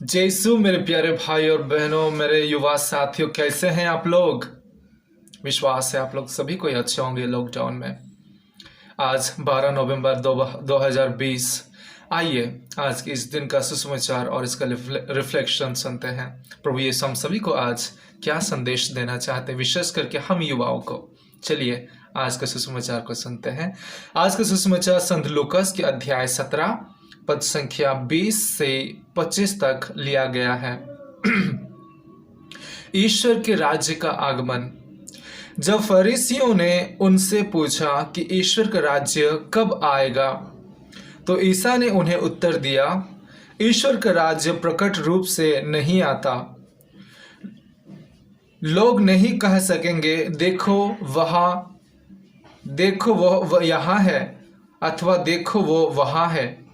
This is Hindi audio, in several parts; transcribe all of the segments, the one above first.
जयसु मेरे प्यारे भाई और बहनों, मेरे युवा साथियों, कैसे हैं आप लोग। विश्वास है आप लोग सभी कोई अच्छे होंगे लॉकडाउन में। आज 12 नवंबर 2020। आइए आज के इस दिन का सुसमाचार और इसका रिफ्लेक्शन सुनते हैं। प्रभु यीशु हम सभी को आज क्या संदेश देना चाहते हैं, विशेष करके हम युवाओं को। चलिए आज के सुसमाचार को सुनते हैं। आज का सुसमाचार संत लूकास के अध्याय 17 पद संख्या 20 से 25 तक लिया गया है। ईश्वर के राज्य का आगमन। जब फरीसियों ने उनसे पूछा कि ईश्वर का राज्य कब आएगा, तो ईसा ने उन्हें उत्तर दिया, ईश्वर का राज्य प्रकट रूप से नहीं आता। लोग नहीं कह सकेंगे देखो वो यहाँ है, अथवा देखो वो वहाँ है,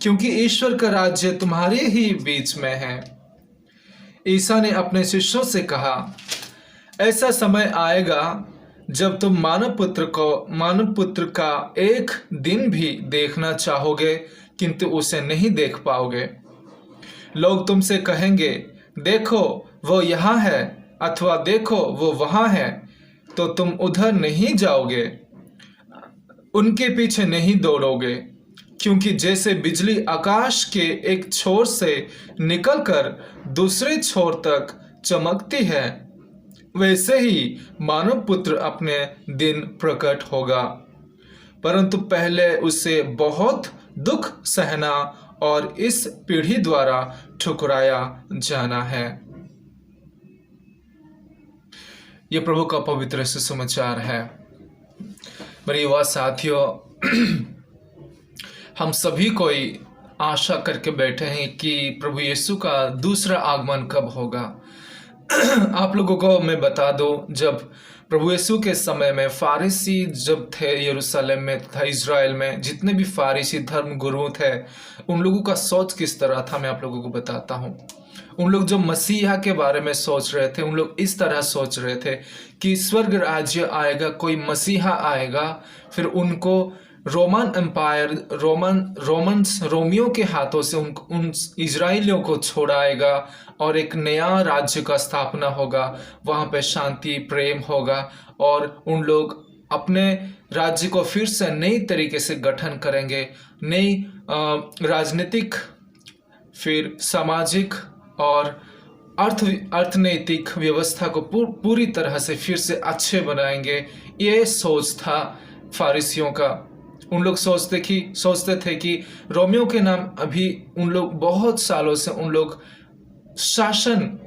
क्योंकि ईश्वर का राज्य तुम्हारे ही बीच में है। ईसा ने अपने शिष्यों से कहा, ऐसा समय आएगा जब तुम मानव पुत्र का एक दिन भी देखना चाहोगे, किंतु उसे नहीं देख पाओगे। लोग तुमसे कहेंगे देखो वो यहाँ है, अथवा देखो वो वहाँ है, तो तुम उधर नहीं जाओगे, उनके पीछे नहीं दौड़ोगे। क्योंकि जैसे बिजली आकाश के एक छोर से निकलकर दूसरे छोर तक चमकती है, वैसे ही मानव पुत्र अपने दिन प्रकट होगा। परंतु पहले उसे बहुत दुख सहना और इस पीढ़ी द्वारा ठुकराया जाना है। ये प्रभु का पवित्र सुसमाचार है। मेरे युवा साथियों, हम सभी कोई आशा करके बैठे हैं कि प्रभु यीशु का दूसरा आगमन कब होगा। आप लोगों को मैं बता दूं, जब प्रभु यीशु के समय में फारिसी जब थे यरूशलेम में तथा इज़राइल में, जितने भी फारिसी धर्म गुरु थे, उन लोगों का सोच किस तरह था मैं आप लोगों को बताता हूं। उन लोग जो मसीहा के बारे में सोच रहे थे, उन लोग इस तरह सोच रहे थे कि स्वर्ग राज्य आएगा, कोई मसीहा आएगा, फिर उनको रोमन एम्पायर रोमियों के हाथों से उन इजराइलियों को छोड़ाएगा और एक नया राज्य का स्थापना होगा। वहाँ पे शांति प्रेम होगा और उन लोग अपने राज्य को फिर से नई तरीके से गठन करेंगे। नई राजनीतिक, फिर सामाजिक और अर्थनैतिक व्यवस्था को पूरी तरह से फिर से अच्छे बनाएंगे। ये सोच था फारिसियों का। उन लोग सोचते थे कि रोमियों के नाम अभी उन लोग बहुत सालों से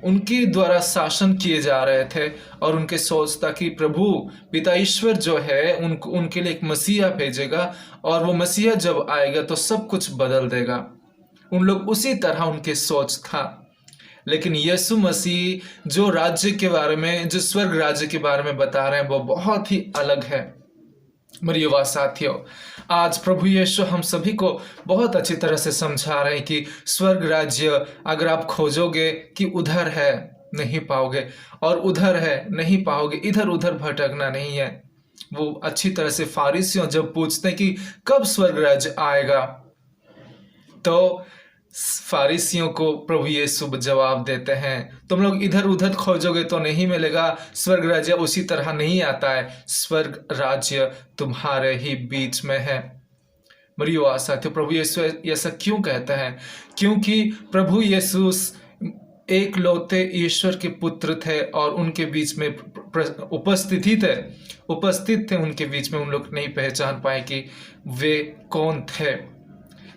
उनके द्वारा शासन किए जा रहे थे, और उनके सोच था कि प्रभु पिता ईश्वर जो है उनके लिए एक मसीहा भेजेगा, और वो मसीहा जब आएगा तो सब कुछ बदल देगा। उन लोग उसी तरह उनके सोच था। लेकिन यीशु मसीह जो राज्य के बारे में, जो स्वर्ग राज्य के बारे में बता रहे हैं, वो बहुत ही अलग है। मेरे युवा साथियों, आज प्रभु यीशु हम सभी को बहुत अच्छी तरह से समझा रहे हैं कि स्वर्ग राज्य अगर आप खोजोगे कि उधर है नहीं पाओगे, और उधर है नहीं पाओगे, इधर उधर भटकना नहीं है। वो अच्छी तरह से फारिसियों जब पूछते हैं कि कब स्वर्ग राज्य आएगा, तो फारिसियों को प्रभु यीशु जवाब देते हैं, तुम लोग इधर उधर खोजोगे तो नहीं मिलेगा, स्वर्ग राज्य उसी तरह नहीं आता है, स्वर्ग राज्य तुम्हारे ही बीच में है। मेरी युवा साथियों, प्रभु यीशु ऐसा क्यों कहते हैं? क्योंकि प्रभु यीशु एक लौते ईश्वर के पुत्र थे और उनके बीच में उपस्थित थे उनके बीच में। उन लोग नहीं पहचान पाए कि वे कौन थे।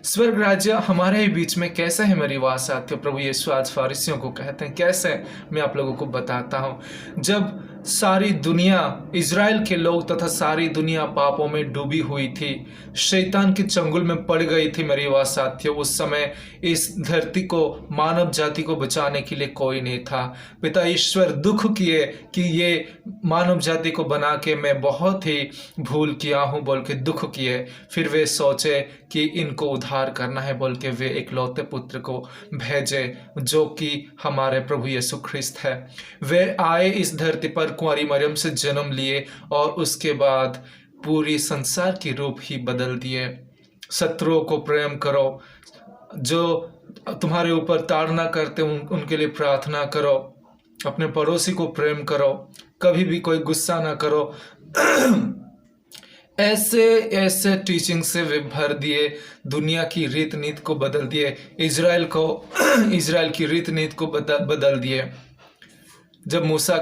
स्वर्ग राज्य हमारे ही बीच में कैसे है मेरी बात साथियों? प्रभु यीशु आज फारिसियों को कहते हैं कैसे, मैं आप लोगों को बताता हूं। जब सारी दुनिया, इज़राइल के लोग तथा सारी दुनिया पापों में डूबी हुई थी, शैतान के चंगुल में पड़ गई थी मेरी बात साथियों, उस समय इस धरती को, मानव जाति को बचाने के लिए कोई नहीं था। पिता ईश्वर दुख किए कि ये मानव जाति को बना के मैं बहुत ही भूल किया हूँ बोल के दुख किए। फिर वे सोचे कि इनको उद्धार करना है बोल के वे एक लौते पुत्र को भेजे, जो कि हमारे प्रभु यीशु ख्रिस्त है। वे आए इस धरती पर, कुंवारी मरियम से जन्म लिए, और उसके बाद पूरी संसार की रूप ही बदल दिए। शत्रुओं को प्रेम करो, जो तुम्हारे ऊपर ताड़ना करते उनके लिए प्रार्थना करो, अपने पड़ोसी को प्रेम करो, कभी भी कोई गुस्सा ना करो। ऐसे ऐसे टीचिंग से वे भर दिए, दुनिया की रीत नीति को बदल दिए, इज़राइल की रीत नीति को बदल दिए। जब मूसा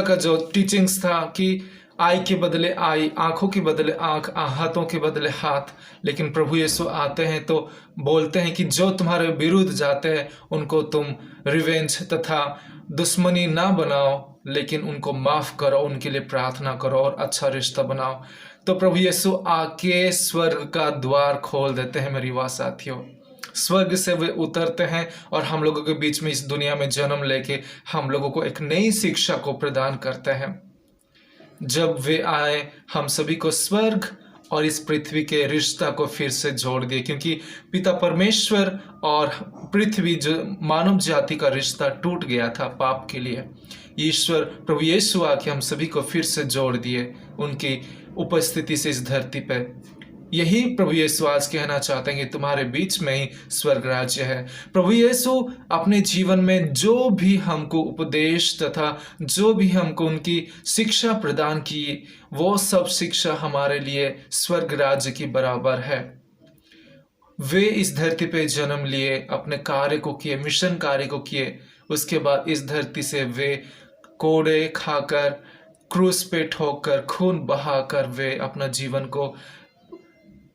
का जो टीचिंग्स था कि आई के बदले आई, आंखों के बदले आंख, हाथों के बदले हाथ, लेकिन प्रभु यीशु आते हैं तो बोलते हैं कि जो तुम्हारे विरुद्ध जाते हैं उनको तुम रिवेंज तथा दुश्मनी ना बनाओ, लेकिन उनको माफ़ करो, उनके लिए प्रार्थना करो और अच्छा रिश्ता बनाओ। तो प्रभु यीशु आके स्वर्ग का द्वार खोल देते हैं मेरी वाह साथियों। स्वर्ग से वे उतरते हैं और हम लोगों के बीच में इस दुनिया में जन्म लेके हम लोगों को एक नई शिक्षा को प्रदान करते हैं। जब वे आए, हम सभी को स्वर्ग और इस पृथ्वी के रिश्ता को फिर से जोड़ दिए, क्योंकि पिता परमेश्वर और पृथ्वी, जो मानव जाति का रिश्ता टूट गया था पाप के लिए, ईश्वर प्रभु यीशु आके हम सभी को फिर से जोड़ दिए उनकी उपस्थिति से इस धरती पे। यही प्रभु यीशु आज कहना चाहते हैं कि तुम्हारे बीच में ही स्वर्ग राज्य है। प्रभु यीशु अपने जीवन में जो भी हमको उपदेश तथा जो भी हमको उनकी शिक्षा प्रदान की, वो सब शिक्षा हमारे लिए स्वर्ग राज्य की बराबर है। वे इस धरती पे जन्म लिए, अपने कार्य को किए, मिशन कार्य को किए, उसके बाद इस धरती से वे कोड़े खाकर, क्रूस पे ठोकर, खून बहाकर वे अपना जीवन को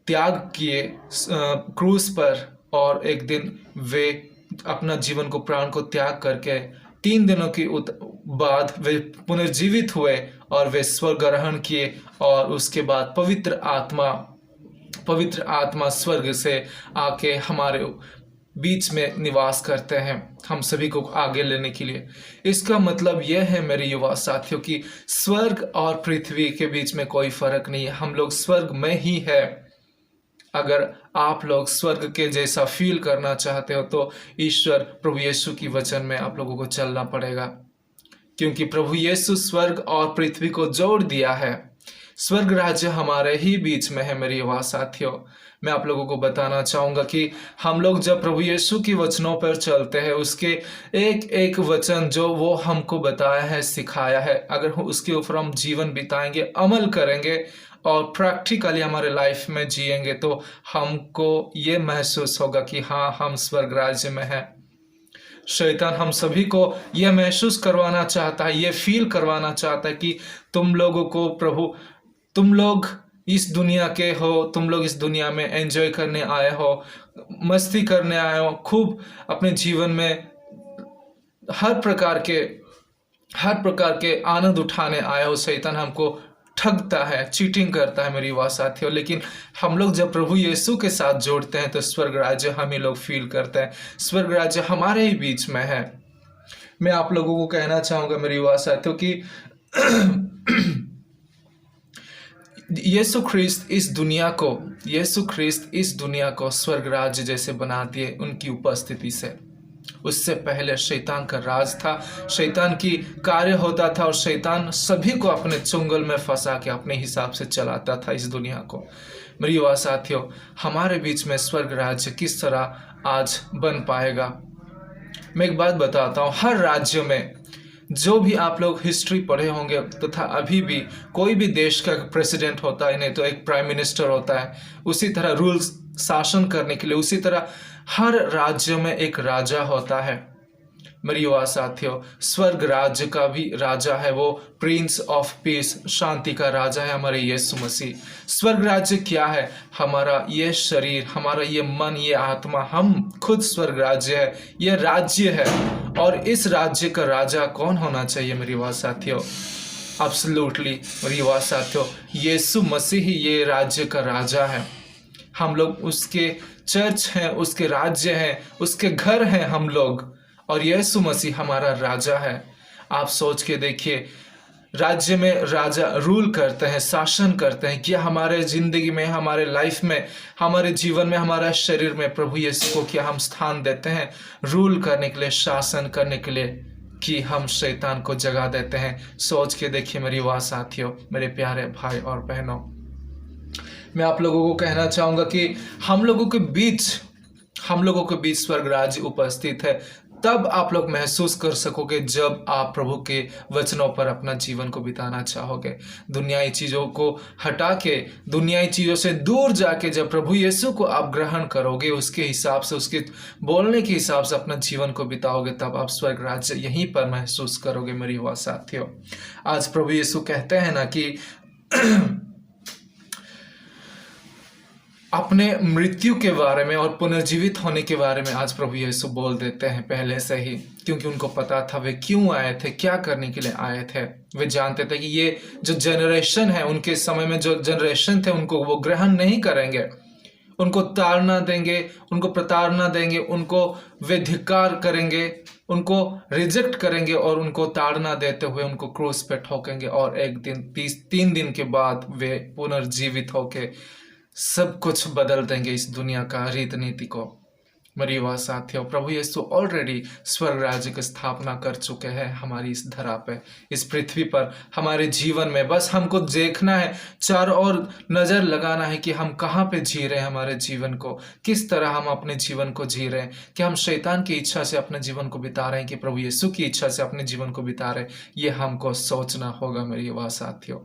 त्याग किए क्रूस पर, और एक दिन वे अपना जीवन को, प्राण को त्याग करके 3 दिनों की बाद वे पुनर्जीवित हुए और वे स्वर्ग ग्रहण किए। और उसके बाद पवित्र आत्मा स्वर्ग से आके हमारे बीच में निवास करते हैं, हम सभी को आगे लेने के लिए। इसका मतलब यह है मेरे युवा साथियों कि स्वर्ग और पृथ्वी के बीच में कोई फर्क नहीं है, हम लोग स्वर्ग में ही है। अगर आप लोग स्वर्ग के जैसा फील करना चाहते हो तो ईश्वर प्रभु यीशु की वचन में आप लोगों को चलना पड़ेगा, क्योंकि प्रभु यीशु स्वर्ग और पृथ्वी को जोड़ दिया है। स्वर्ग राज्य हमारे ही बीच में है मेरे युवा साथियों। मैं आप लोगों को बताना चाहूँगा कि हम लोग जब प्रभु यीशु की वचनों पर चलते हैं, उसके एक एक वचन जो वो हमको बताया है, सिखाया है, अगर उसके ऊपर हम जीवन बिताएंगे, अमल करेंगे और प्रैक्टिकली हमारे लाइफ में जिएंगे, तो हमको ये महसूस होगा कि हाँ, हम स्वर्ग राज्य में हैं। शैतान हम सभी को यह महसूस करवाना चाहता है, ये फील करवाना चाहता है कि तुम लोगों को प्रभु, तुम लोग इस दुनिया के हो, तुम लोग इस दुनिया में एंजॉय करने आए हो, मस्ती करने आए हो, खूब अपने जीवन में हर प्रकार के आनंद उठाने आए हो। शैतान हमको ठगता है, चीटिंग करता है मेरी युवा साथियों, लेकिन हम लोग जब प्रभु यीशु के साथ जोड़ते हैं तो स्वर्ग राज्य हम ही लोग फील करते हैं, स्वर्ग राज्य हमारे ही बीच में है। मैं आप लोगों को कहना चाहूँगा मेरी युवा साथियों कि यीशु ख्रिस्त इस दुनिया को स्वर्ग राज्य जैसे बना दिए उनकी उपस्थिति से। उससे पहले शैतान का राज था, शैतान की कार्य होता था और शैतान सभी को अपने चुंगल में फंसा के अपने हिसाब से चलाता था इस दुनिया को। मेरी युवा साथियों, हमारे बीच में स्वर्ग राज्य किस तरह आज बन पाएगा? मैं एक बात बताता हूँ, हर राज्य में जो भी आप लोग हिस्ट्री पढ़े होंगे तथा अभी भी कोई भी देश का प्रेसिडेंट होता है, नहीं तो एक प्राइम मिनिस्टर होता है, उसी तरह रूल्स शासन करने के लिए, उसी तरह हर राज्य में एक राजा होता है। मेरी युवा साथियों, स्वर्ग राज्य का भी राजा है, वो प्रिंस ऑफ पीस, शांति का राजा है हमारे यीशु मसीह। स्वर्ग राज्य क्या है? हमारा ये शरीर, हमारा ये मन, ये आत्मा, हम खुद स्वर्ग राज्य है, ये राज्य है। और इस राज्य का राजा कौन होना चाहिए मेरी युवा साथियों? एब्सोल्युटली मेरी युवा साथियों, यीशु मसीह ही ये राज्य का राजा है। हम लोग उसके चर्च हैं, उसके राज्य हैं, उसके घर हैं हम लोग, और यीशु मसीह हमारा राजा है। आप सोच के देखिए, राज्य में राजा रूल करते हैं, शासन करते हैं, क्या हमारे जिंदगी में, हमारे लाइफ में, हमारे जीवन में, हमारा शरीर में प्रभु यीशु को क्या हम स्थान देते हैं रूल करने के लिए, शासन करने के लिए, कि हम शैतान को जगा देते हैं? सोच के देखिए मेरी युवा साथियों, मेरे प्यारे भाई और बहनों। मैं आप लोगों को कहना चाहूँगा कि हम लोगों के बीच स्वर्ग राज्य उपस्थित है। तब आप लोग महसूस कर सकोगे जब आप प्रभु के वचनों पर अपना जीवन को बिताना चाहोगे। दुनियाई चीज़ों को हटा के, दुनियाई चीज़ों से दूर जाके जब प्रभु यीशु को आप ग्रहण करोगे, उसके हिसाब से, उसके बोलने के हिसाब से अपना जीवन को बिताओगे, तब आप स्वर्ग राज्य यहीं पर महसूस करोगे मेरी युवा साथियों। आज प्रभु यीशु कहते हैं ना कि अपने मृत्यु के बारे में और पुनर्जीवित होने के बारे में आज प्रभु यीशु बोल देते हैं पहले से ही, क्योंकि उनको पता था वे क्यों आए थे, क्या करने के लिए आए थे। वे जानते थे कि ये जो जनरेशन है, उनके समय में जो जनरेशन थे, उनको वो ग्रहण नहीं करेंगे, उनको ताड़ना देंगे, उनको प्रताड़ना देंगे, उनको वे धिक्कार करेंगे, उनको रिजेक्ट करेंगे और उनको ताड़ना देते हुए उनको क्रूस पे ठोकेंगे, और एक दिन 3 दिन के बाद वे पुनर्जीवित होके सब कुछ बदल देंगे इस दुनिया का रीति नीति को। मेरी युवा साथियों, प्रभु यीशु ऑलरेडी स्वर्ग राज्य की स्थापना कर चुके हैं हमारी इस धरा पे, इस पृथ्वी पर, हमारे जीवन में। बस हमको देखना है, चारों ओर नज़र लगाना है कि हम कहाँ पे जी रहे हैं हमारे जीवन को, किस तरह हम अपने जीवन को जी रहे हैं, कि हम शैतान की इच्छा से अपने जीवन को बिता रहे हैं कि प्रभु यीशु की इच्छा से अपने जीवन को बिता रहे हैं। ये हमको सोचना होगा मेरी युवा साथियों,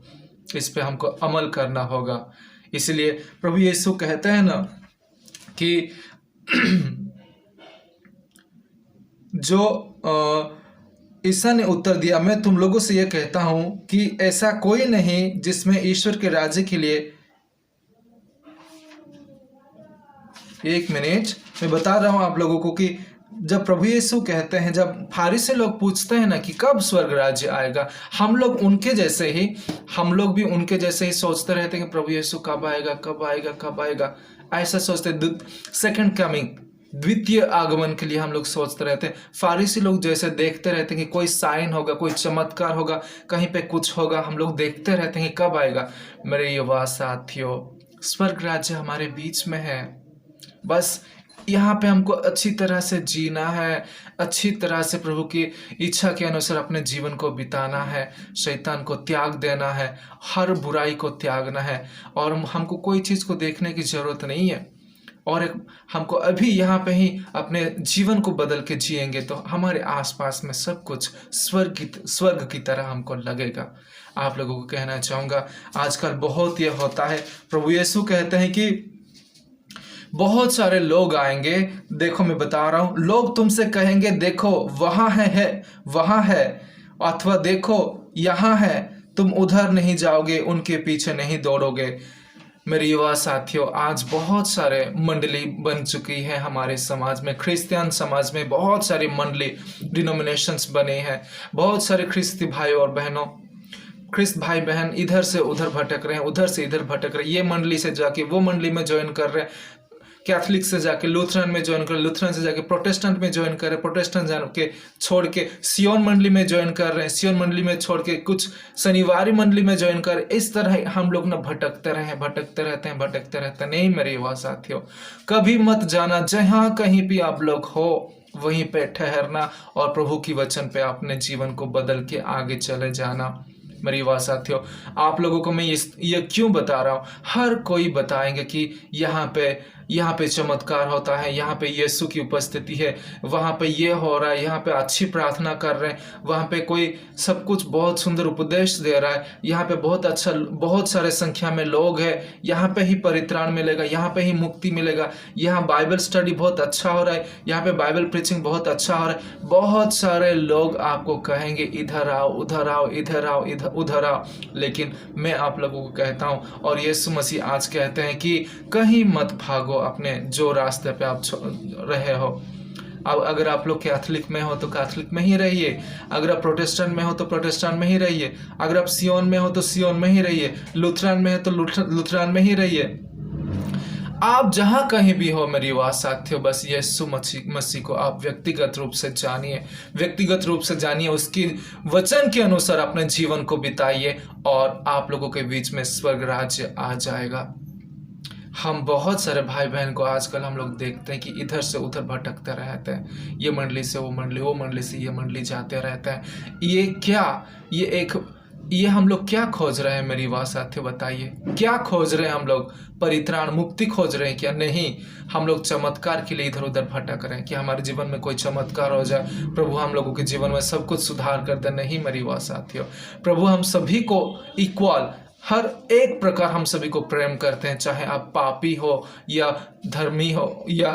इस पे हमको अमल करना होगा। इसलिए प्रभु यीशु कहते हैं ना कि जो ईसा ने उत्तर दिया, मैं तुम लोगों से यह कहता हूं कि ऐसा कोई नहीं जिसमें ईश्वर के राज्य के लिए, एक मिनट मैं बता रहा हूं आप लोगों को कि जब प्रभु यीशु कहते हैं, जब फारिसी लोग पूछते हैं ना कि कब स्वर्ग राज्य आएगा, हम लोग भी उनके जैसे ही सोचते रहते हैं कि प्रभु यीशु कब आएगा, कब आएगा, कब आएगा, ऐसा सोचते। सेकंड कमिंग, द्वितीय आगमन के लिए हम लोग सोचते रहते हैं। फारिसी लोग जैसे देखते रहते हैं कि कोई साइन होगा, कोई चमत्कार होगा, कहीं पे कुछ होगा, हम लोग देखते रहते हैं कि कब आएगा। मेरे युवा साथियों, स्वर्ग राज्य हमारे बीच में है। बस यहाँ पे हमको अच्छी तरह से जीना है, अच्छी तरह से प्रभु की इच्छा के अनुसार अपने जीवन को बिताना है, शैतान को त्याग देना है, हर बुराई को त्यागना है, और हमको कोई चीज़ को देखने की ज़रूरत नहीं है। और हमको अभी यहाँ पे ही अपने जीवन को बदल के जिएंगे तो हमारे आसपास में सब कुछ स्वर्ग की तरह हमको लगेगा। आप लोगों को कहना चाहूँगा, आजकल बहुत ये होता है। प्रभु यीशु कहते हैं कि बहुत सारे लोग आएंगे, देखो मैं बता रहा हूँ, लोग तुमसे कहेंगे देखो वहाँ है, अथवा देखो यहाँ है, तुम उधर नहीं जाओगे, उनके पीछे नहीं दौड़ोगे। मेरे युवा साथियों, आज बहुत सारे मंडली बन चुकी है हमारे समाज में, क्रिश्चियन समाज में बहुत सारी मंडली, डिनोमिनेशंस बने हैं। बहुत सारे ख्रिस्ती भाई और बहनों, ख्रिस्त भाई बहन इधर से उधर भटक रहे हैं, उधर से इधर भटक रहे हैं, ये मंडली से जाके वो मंडली में ज्वाइन कर रहे हैं, कैथलिक से जाके लूथरन में ज्वाइन कर, लूथरन से जाके प्रोटेस्टेंट में ज्वाइन कर रहे, प्रोटेस्टेंट जाके छोड़ के सियोन मंडली में ज्वाइन कर रहे हैं, सियोन मंडली में छोड़ के कुछ शनिवारी मंडली में ज्वाइन कर। इस तरह हम लोग ना भटकते रहते हैं। नहीं मेरे युवा साथियों, कभी मत जाना, जहाँ कहीं भी आप लोग हो वहीं पे ठहरना और प्रभु की वचन पे अपने जीवन को बदल के आगे चले जाना। मेरी युवा साथियों, आप लोगों को मैं ये क्यों बता रहा हूँ, हर कोई बताएंगे कि यहाँ पे चमत्कार होता है, यहाँ पे यीशु की उपस्थिति है, वहाँ पे ये हो रहा है, यहाँ पे अच्छी प्रार्थना कर रहे हैं, वहाँ पे कोई सब कुछ बहुत सुंदर उपदेश दे रहा है, यहाँ पे बहुत सारे संख्या में लोग हैं, यहाँ पे ही परित्राण मिलेगा, यहाँ पे ही मुक्ति मिलेगा, यहाँ बाइबल स्टडी बहुत अच्छा हो रहा है, यहाँ पे बाइबल प्रीचिंग बहुत अच्छा हो रहा है। बहुत सारे लोग आपको कहेंगे इधर आओ, उधर आओ, इधर आओ, उधर आओ, लेकिन मैं आप लोगों को कहता हूँ और यीशु मसीह आज कहते हैं कि कहीं मत भागो अपने जो रास्ते पे आप रहे हो। अब अगर आप लोग कैथलिक में हो तो कैथलिक में ही रहिए, अगर आप प्रोटेस्टेंट में हो तो प्रोटेस्टेंट में ही रहिए, अगर आप सियोन में हो तो सियोन में ही रहिए, लूथरन में है तो लूथरन में ही रहिए। आप जहां कहीं भी हो मेरी युवा साथियों, बस यीशु मसीह को आप व्यक्तिगत रूप से जानिए, उसकी वचन के अनुसार अपने जीवन को बिताइए और आप लोगों के बीच में स्वर्ग राज्य आ जाएगा। हम बहुत सारे भाई बहन को आजकल हम लोग देखते हैं कि इधर से उधर भटकते रहते हैं, ये मंडली से वो मंडली, वो मंडली से ये मंडली जाते रहते हैं। ये क्या, ये एक ये हम लोग क्या खोज रहे हैं मेरी युवा साथियों, बताइए क्या खोज रहे हैं हम लोग? परित्राण मुक्ति खोज रहे हैं क्या? नहीं, हम लोग चमत्कार के लिए इधर उधर भटक रहे हैं कि हमारे जीवन में कोई चमत्कार हो जाए, प्रभु हम लोगों के जीवन में सब कुछ सुधार कर दे। नहीं मेरी युवा साथियों, प्रभु हम सभी को इक्वल, हर एक प्रकार हम सभी को प्रेम करते हैं, चाहे आप पापी हो या धर्मी हो या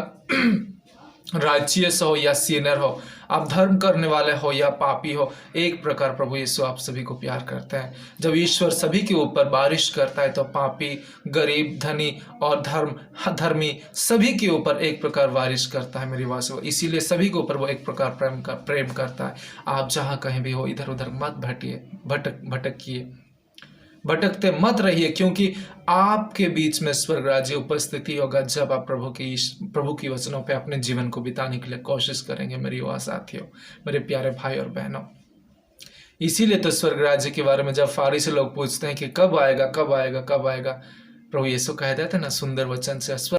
राइचियस हो या सीनियर हो, आप धर्म करने वाले हो या पापी हो, एक प्रकार प्रभु यीशु आप सभी को प्यार करते हैं। जब ईश्वर सभी के ऊपर बारिश करता है तो पापी, गरीब, धनी और धर्मी सभी के ऊपर एक प्रकार बारिश करता है मेरी वास्तव। इसीलिए सभी के ऊपर वो एक प्रकार प्रेम करता है। आप जहाँ कहीं भी हो इधर उधर मत भटकिए, भटकते मत रहिए, क्योंकि आपके बीच में स्वर्ग राज्य उपस्थिति होगा जब आप प्रभु की वचनों पे अपने जीवन को बिताने के लिए कोशिश करेंगे मेरी युवा साथियों, मेरे प्यारे भाई और बहनों। इसीलिए तो स्वर्ग राज्य के बारे में जब फारिसी लोग पूछते हैं कि कब आएगा कब आएगा कब आएगा, प्रभु यीशु कह देते ना सुंदर वचन से,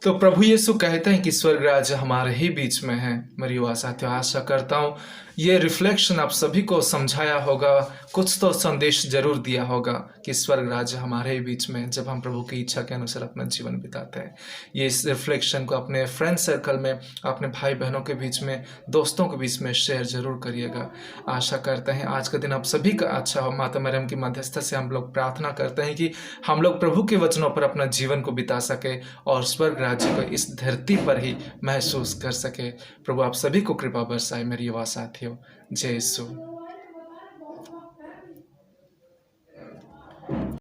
तो प्रभु यीशु कहते हैं कि स्वर्ग राज्य हमारे ही बीच में है मेरी युवा साथियों। आशा करता हूँ ये रिफ्लेक्शन आप सभी को समझाया होगा, कुछ तो संदेश जरूर दिया होगा कि स्वर्ग राज्य हमारे ही बीच में जब हम प्रभु की इच्छा के अनुसार अपना जीवन बिताते हैं। ये इस रिफ्लेक्शन को अपने फ्रेंड सर्कल में, अपने भाई बहनों के बीच में, दोस्तों के बीच में शेयर जरूर करिएगा। आशा करते हैं आज का दिन आप सभी का अच्छा हो। माता मरियम की मध्यस्थता से हम लोग प्रार्थना करते हैं कि हम लोग प्रभु के वचनों पर अपना जीवन को बिता सके और स्वर्ग राज्य को इस धरती पर ही महसूस कर सके। प्रभु आप सभी को कृपा बरसाए मेरी युवा साथियों। जय यीशु।